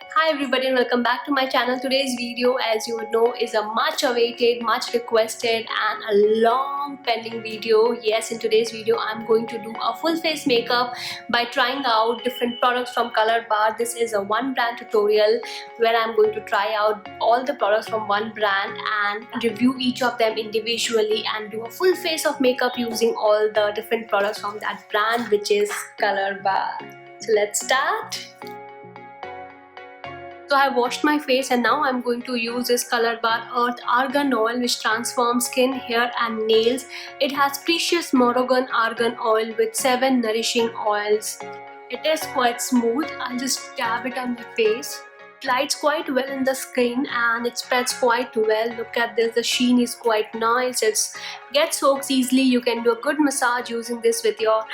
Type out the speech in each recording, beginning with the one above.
Hi everybody and welcome back to my channel. Today's video, as you would know, is a much awaited, much requested and a long pending video. Yes, in today's video I'm going to do a full face makeup by trying out different products from Colorbar. This is a one brand tutorial where I'm going to try out all the products from one brand and review each of them individually and do a full face of makeup using all the different products from that brand, which is Colorbar. So let's start. So I washed my face and now I'm going to use this Colorbar Earth Argan Oil, which transforms skin, hair and nails. It has precious Moroccan argan oil with 7 nourishing oils. It is quite smooth. I'll just dab it on my face. It glides quite well in the skin and it spreads quite well. Look at this, the sheen is quite nice. It gets soaks easily. You can do a good massage using this with your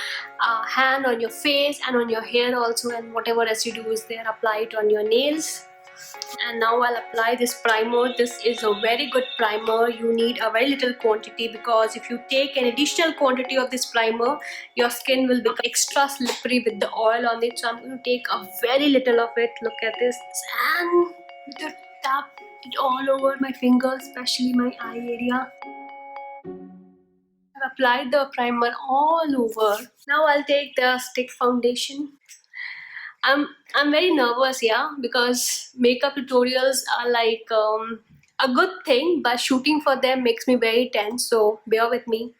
hand on your face and on your hair also, and whatever else you do is there, apply it on your nails. And now I'll apply this primer. This is a very good primer. You need a very little quantity because if you take an additional quantity of this primer, your skin will become extra slippery with the oil on it. So I'm going to take a very little of it. Look at this, and just tap it all over my fingers, especially my eye area. I've applied the primer all over. Now I'll take the stick foundation. I'm very nervous, yeah, because makeup tutorials are like a good thing, but shooting for them makes me very tense, so bear with me.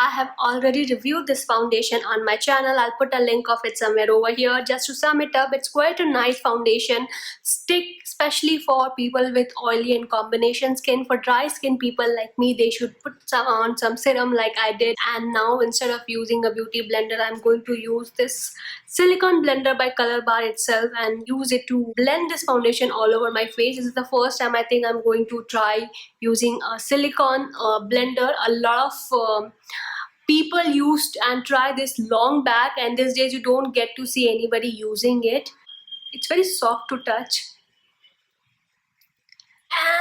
I have already reviewed this foundation on my channel. I'll put a link of it somewhere over here. Just to sum it up, it's quite a nice foundation stick, especially for people with oily and combination skin. For dry skin people like me, they should put on some serum like I did. And now instead of using a beauty blender, I'm going to use this silicone blender by Colorbar itself and use it to blend this foundation all over my face. This is the first time I think I'm going to try using a silicone blender. A lot of people used and try this long back, and these days you don't get to see anybody using it. It's very soft to touch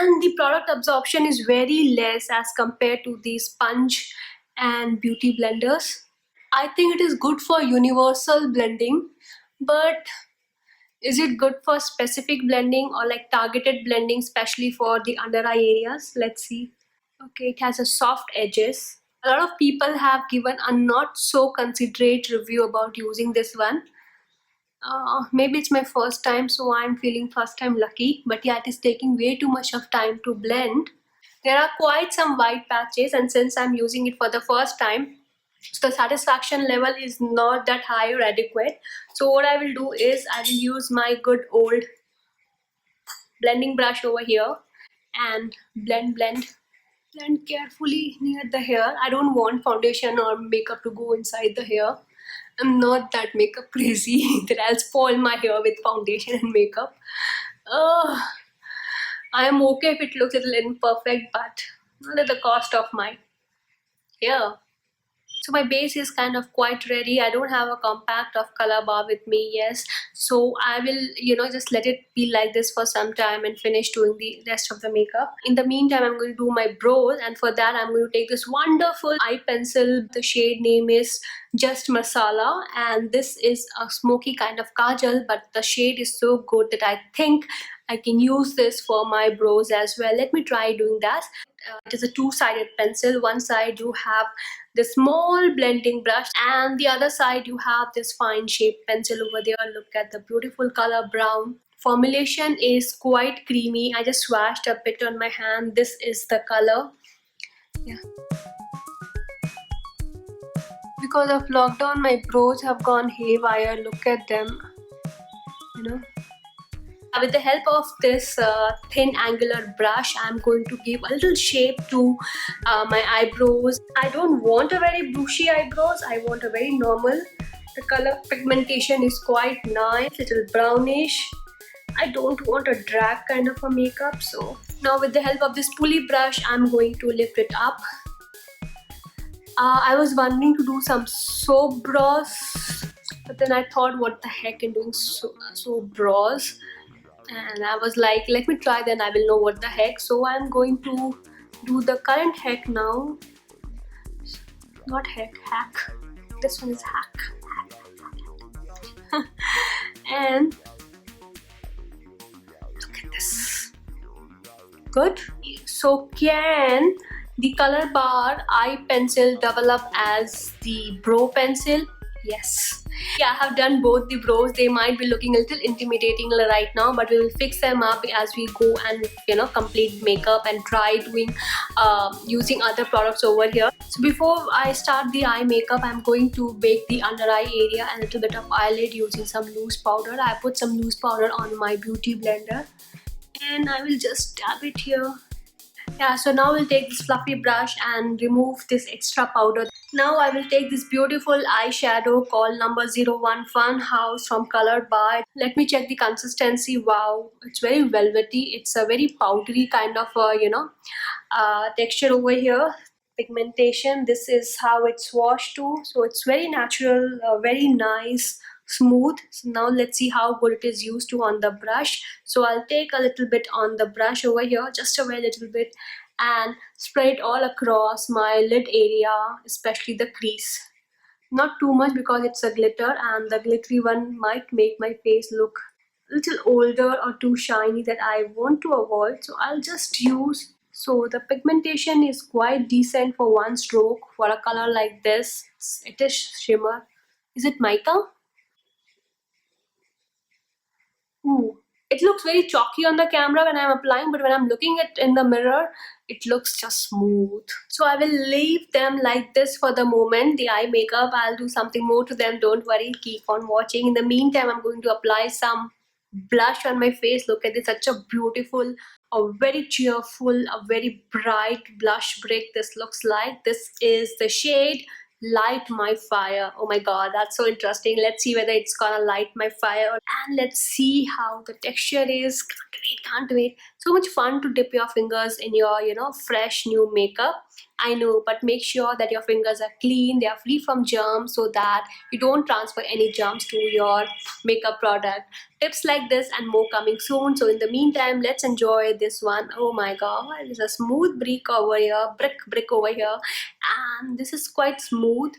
and the product absorption is very less as compared to the sponge and beauty blenders. I think it is good for universal blending, but is it good for specific blending or like targeted blending, especially for the under eye areas? Let's see. Okay, it has a soft edges. A lot of people have given a not so considerate review about using this one. Maybe it's my first time, so I'm feeling first time lucky. But yeah, it is taking way too much of time to blend. There are quite some white patches, and since I'm using it for the first time, the satisfaction level is not that high or adequate. So what I will do is I will use my good old blending brush over here and blend carefully near the hair. I don't want foundation or makeup to go inside the hair. I'm not that makeup crazy that I'll spoil my hair with foundation and makeup. I'm okay if it looks a little imperfect, but not at the cost of my hair. So my base is kind of quite ready. I don't have a compact of Colorbar with me, yes. So I will, just let it be like this for some time and finish doing the rest of the makeup. In the meantime, I'm going to do my brows, and for that I'm going to take this wonderful eye pencil. The shade name is Just Masala, and this is a smoky kind of kajal, but the shade is so good that I think I can use this for my brows as well. Let me try doing that. It is a two-sided pencil. One side you have the small blending brush and the other side you have this fine shaped pencil over there. Look at the beautiful color brown. Formulation is quite creamy. I just swatched a bit on my hand. This is the color. Yeah. Because of lockdown, my brows have gone haywire. Look at them. With the help of this thin angular brush, I'm going to give a little shape to my eyebrows. I don't want a very bushy eyebrows. I want a very normal. The color pigmentation is quite nice, little brownish. I don't want a drag kind of a makeup. So now with the help of this pulley brush, I'm going to lift it up. I was wanting to do some soap brows, but then I thought, what the heck in doing soap brows? And I was like, let me try, then I will know what the heck. So I'm going to do the current heck now. Not heck, hack. This one is hack. And Good. So can the color bar eye pencil develop as the brow pencil? Yes. Yeah, I have done both the brows. They might be looking a little intimidating right now, but we will fix them up as we go and complete makeup and try doing using other products over here. So before I start the eye makeup, I'm going to bake the under eye area and a little bit of eyelid using some loose powder. I put some loose powder on my beauty blender and I will just dab it here. Yeah, so now we'll take this fluffy brush and remove this extra powder. Now I will take this beautiful eyeshadow called number 01 Fun House from Colorbar. Let me check the consistency. Wow, it's very velvety. It's a very powdery kind of texture over here. Pigmentation, this is how it's washed to, so it's very natural, very nice, smooth. So now let's see how good it is used to on the brush. So I'll take a little bit on the brush over here, just a very little bit, and spread it all across my lid area, especially the crease. Not too much because it's a glitter and the glittery one might make my face look a little older or too shiny that I want to avoid. So I'll just use, so the pigmentation is quite decent for one stroke for a color like this. It is shimmer. Is it mica? Ooh, it looks very chalky on the camera when I'm applying, but when I'm looking at in the mirror, it looks just smooth. So I will leave them like this for the moment. The eye makeup, I'll do something more to them. Don't worry, keep on watching. In the meantime, I'm going to apply some blush on my face. Look at this, such a beautiful, a very cheerful, a very bright blush brick. This looks like, this is the shade Light My Fire. Oh my god, that's so interesting. Let's see whether it's gonna light my fire, and let's see how the texture is. Can't wait, can't wait. So much fun to dip your fingers in your fresh new makeup. I know, but make sure that your fingers are clean, they are free from germs, so that you don't transfer any germs to your makeup product. Tips like this and more coming soon. So in the meantime, let's enjoy this one. Oh my god, there's a smooth brick over here, brick over here, and this is quite smooth.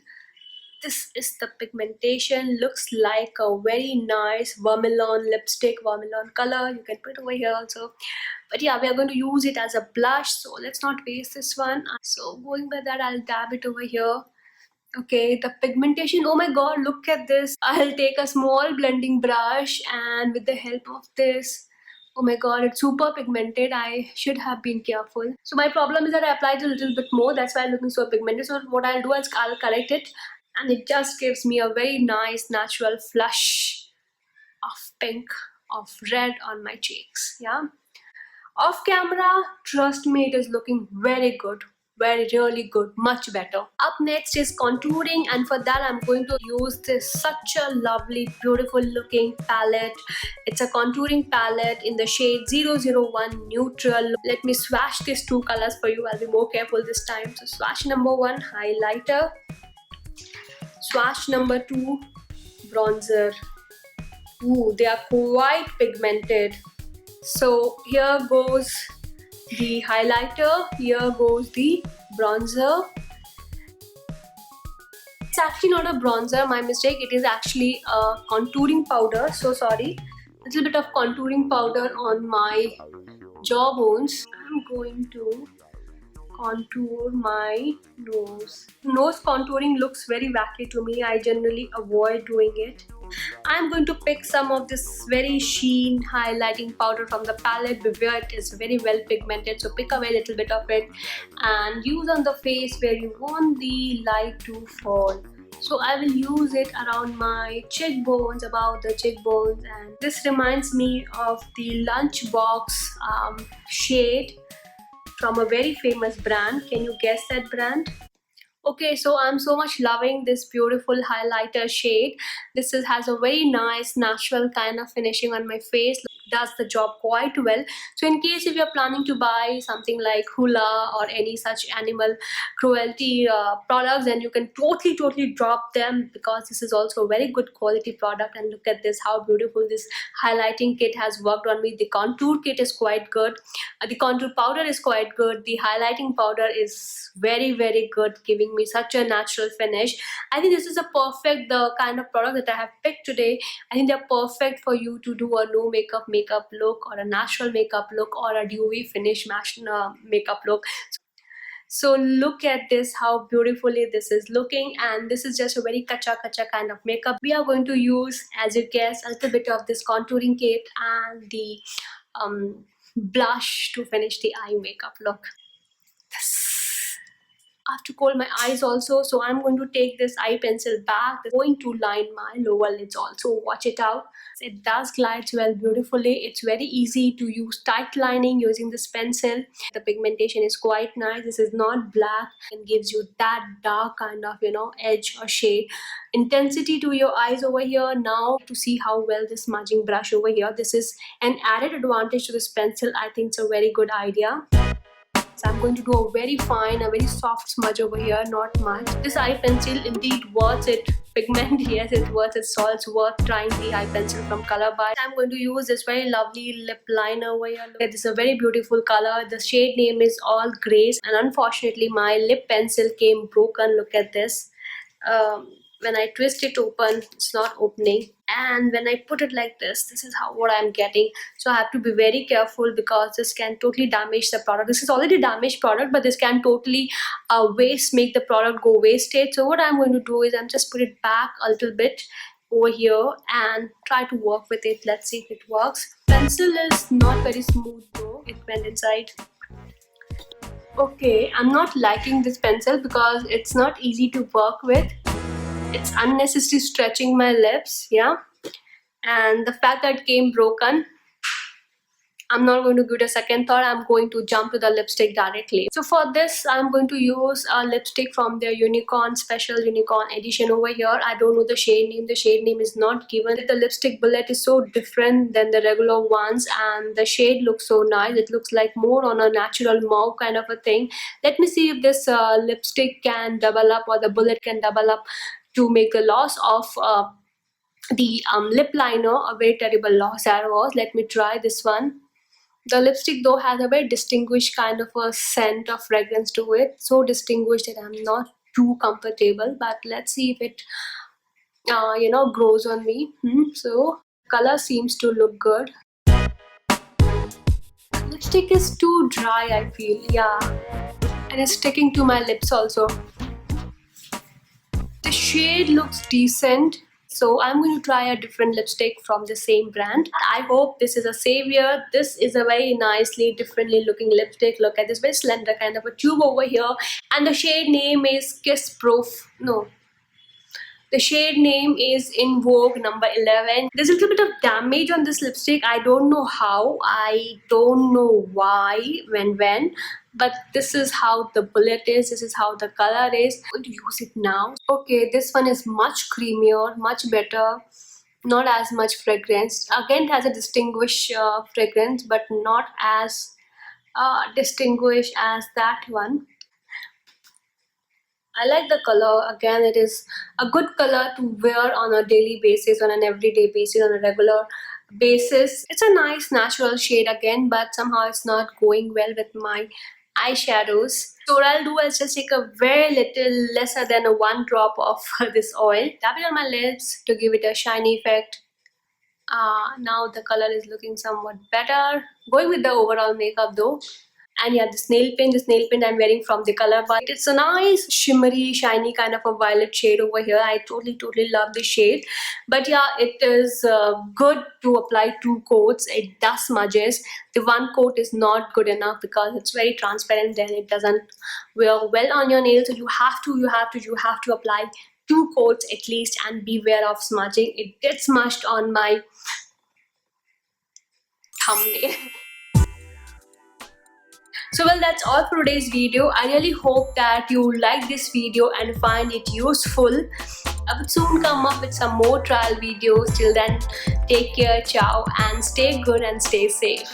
This is the pigmentation, looks like a very nice vermilion lipstick, vermilion color. You can put over here also, but yeah, we are going to use it as a blush, so let's not waste this one. So going by that, I'll dab it over here. Okay, the pigmentation, oh my god, look at this. I'll take a small blending brush and with the help of this, oh my god, it's super pigmented. I should have been careful. So my problem is that I applied a little bit more, that's why I'm looking so pigmented. So what I'll do is I'll correct it, and it just gives me a very nice natural flush of pink, of red on my cheeks. Yeah, off camera, trust me, it is looking very good, very really good, much better. Up next is contouring, and for that I'm going to use this such a lovely beautiful looking palette. It's a contouring palette in the shade 001 Neutral. Let me swatch these two colors for you. I'll be more careful this time. So swatch number 1, highlighter. Swatch number 2, bronzer. Ooh, they are quite pigmented. So here goes the highlighter, here goes the bronzer. It's actually not a bronzer, my mistake. It is actually a contouring powder. So sorry. Little bit of contouring powder on my jawbones. I'm going to contour my nose. Nose contouring looks very wacky to me. I generally avoid doing it. I'm going to pick some of this very sheen highlighting powder from the palette. Beware, it is very well pigmented, so pick away a little bit of it and use on the face where you want the light to fall. So I will use it around my cheekbones, above the cheekbones, and this reminds me of the Lunchbox shade from a very famous brand. Can you guess that brand? Okay, so I'm so much loving this beautiful highlighter shade. Has a very nice natural kind of finishing on my face. Does the job quite well. So in case if you're planning to buy something like hula or any such animal cruelty products, then you can totally drop them, because this is also a very good quality product. And look at this, how beautiful this highlighting kit has worked on me. The contour kit is quite good, the contour powder is quite good, the highlighting powder is very good, giving me such a natural finish. I think this is a perfect the kind of product that I have picked today. I think they're perfect for you to do a no makeup makeup look or a natural makeup look or a dewy finish makeup look. So look at this, how beautifully this is looking, and this is just a very kacha kind of makeup. We are going to use, as you guess, a little bit of this contouring kit and the blush to finish the eye makeup look. I have to curl my eyes also, so I'm going to take this eye pencil back. I'm going to line my lower lids also. Watch it out. It does glides well beautifully. It's very easy to use tight lining using this pencil. The pigmentation is quite nice. This is not black and gives you that dark kind of, edge or shade. Intensity to your eyes over here. Now to see how well this smudging brush over here. This is an added advantage to this pencil. I think it's a very good idea. So I'm going to do a very fine, a very soft smudge over here, not much. This eye pencil indeed worth it. Pigment, yes, it's worth it. So it's worth trying the eye pencil from Colorbar. I'm going to use this very lovely lip liner over here. Look, this is a very beautiful color. The shade name is All Grace, and unfortunately my lip pencil came broken. Look at this. When I twist it open, it's not opening, and when I put it like this is what I'm getting. So I have to be very careful because this can totally damage the product. This is already damaged product, but this can totally make the product go wasted. So what I'm going to do is I'm just put it back a little bit over here and try to work with it. Let's see if it works. Pencil is not very smooth though. It went inside. Okay, I'm not liking this pencil because it's not easy to work with. It's unnecessarily stretching my lips, yeah, and the fact that it came broken, I'm not going to give it a second thought. I'm going to jump to the lipstick directly. So for this, I'm going to use a lipstick from their special unicorn edition over here. I don't know the shade name. The shade name is not given. The lipstick bullet is so different than the regular ones, and the shade looks so nice. It looks like more on a natural mauve kind of a thing. Let me see if this lipstick can double up, or the bullet can double up to make the loss of the lip liner a very terrible loss that was. Let me try this one. The lipstick though has a very distinguished kind of a scent of fragrance to it. So distinguished that I'm not too comfortable, but let's see if it grows on me. So color seems to look good. Lipstick is too dry, I feel, yeah, and it's sticking to my lips also. The shade looks decent, so I'm going to try a different lipstick from the same brand. I hope this is a savior. This is a very nicely, differently looking lipstick. Look at this very slender kind of a tube over here, and the shade name is Kiss Proof. No. The shade name is In Vogue number 11. There's a little bit of damage on this lipstick. I don't know how. I don't know why, when, but this is how the bullet is. This is how the color is. I'm going to use it now. Okay, this one is much creamier, much better. Not as much fragrance. Again, it has a distinguished fragrance, but not as distinguished as that one. I like the color. Again, it is a good color to wear on a daily basis, on an everyday basis, on a regular basis. It's a nice natural shade again, but somehow it's not going well with my eyeshadows. So what I'll do is just take a very little, lesser than a 1 drop of this oil, tap it on my lips to give it a shiny effect. Now the color is looking somewhat better. Going with the overall makeup though. And yeah, this nail paint I'm wearing from the Colorbar. It's a nice shimmery, shiny kind of a violet shade over here. I totally love this shade. But yeah, it is good to apply 2 coats. It does smudges. The 1 coat is not good enough because it's very transparent, then it doesn't wear well on your nails. So you have to apply 2 coats at least and beware of smudging. It gets smudged on my thumbnail. So well, that's all for today's video. I really hope that you like this video and find it useful. I will soon come up with some more trial videos. Till then, take care, ciao, and stay good and stay safe.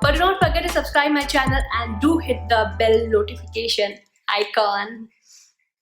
But don't forget to subscribe my channel and do hit the bell notification icon.